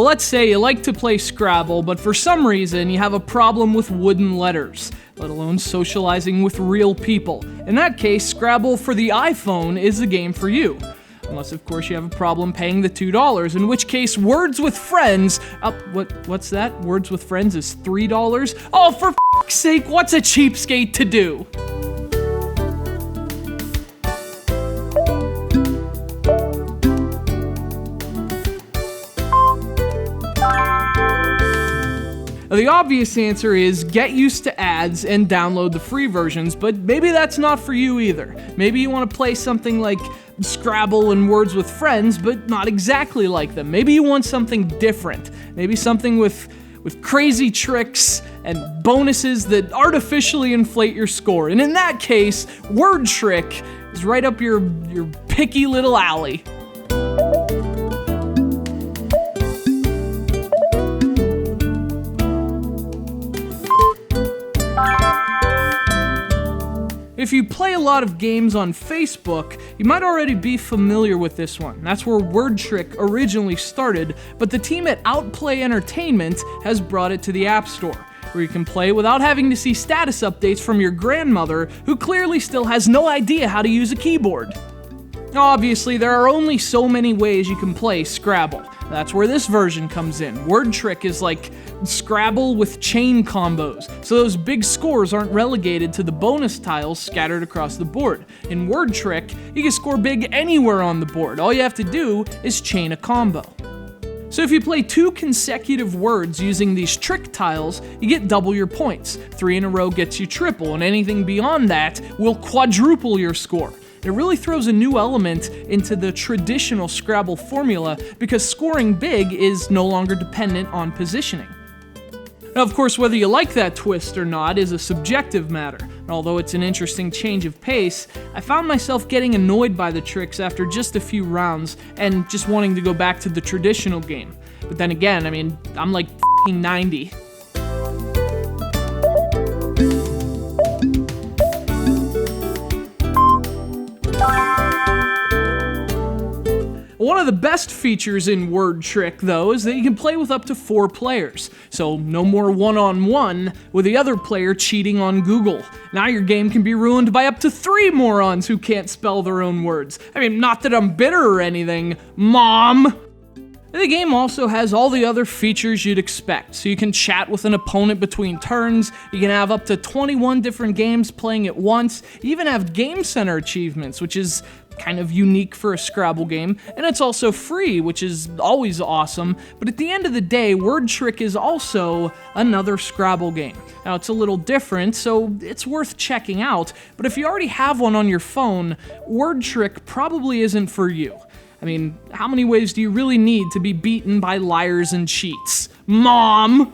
let's say you like to play Scrabble, but for some reason you have a problem with wooden letters, let alone socializing with real people. In that case, Scrabble for the iPhone is the game for you. Unless, of course, you have a problem paying the $2, in which case Words with Friends, what's that? Words with Friends is $3? Oh, for f***'s sake, what's a cheapskate to do? The obvious answer is get used to ads and download the free versions, but maybe that's not for you either. Maybe you want to play something like Scrabble and Words with Friends, but not exactly like them. Maybe you want something different. Maybe something with crazy tricks and bonuses that artificially inflate your score. And in that case, Word Trick is right up your picky little alley. If you play a lot of games on Facebook, you might already be familiar with this one. That's where Word Trick originally started, but the team at Outplay Entertainment has brought it to the App Store, where you can play without having to see status updates from your grandmother, who clearly still has no idea how to use a keyboard. Obviously, there are only so many ways you can play Scrabble. That's where this version comes in. Word Trick is like Scrabble with chain combos, so those big scores aren't relegated to the bonus tiles scattered across the board. In Word Trick, you can score big anywhere on the board. All you have to do is chain a combo. So if you play 2 consecutive words using these trick tiles, you get double your points. 3 in a row gets you triple, and anything beyond that will quadruple your score. It really throws a new element into the traditional Scrabble formula because scoring big is no longer dependent on positioning. Now, of course, whether you like that twist or not is a subjective matter. Although it's an interesting change of pace, I found myself getting annoyed by the tricks after just a few rounds and just wanting to go back to the traditional game. But then again, I'm like f***ing 90. One of the best features in Word Trick, though, is that you can play with up to 4 players. So no more one-on-one with the other player cheating on Google. Now your game can be ruined by up to 3 morons who can't spell their own words. Not that I'm bitter or anything, Mom! The game also has all the other features you'd expect, so you can chat with an opponent between turns, you can have up to 21 different games playing at once, you even have Game Center achievements, which is kind of unique for a Scrabble game, and it's also free, which is always awesome, but at the end of the day, Word Trick is also another Scrabble game. Now, it's a little different, so it's worth checking out, but if you already have one on your phone, Word Trick probably isn't for you. How many ways do you really need to be beaten by liars and cheats? Mom!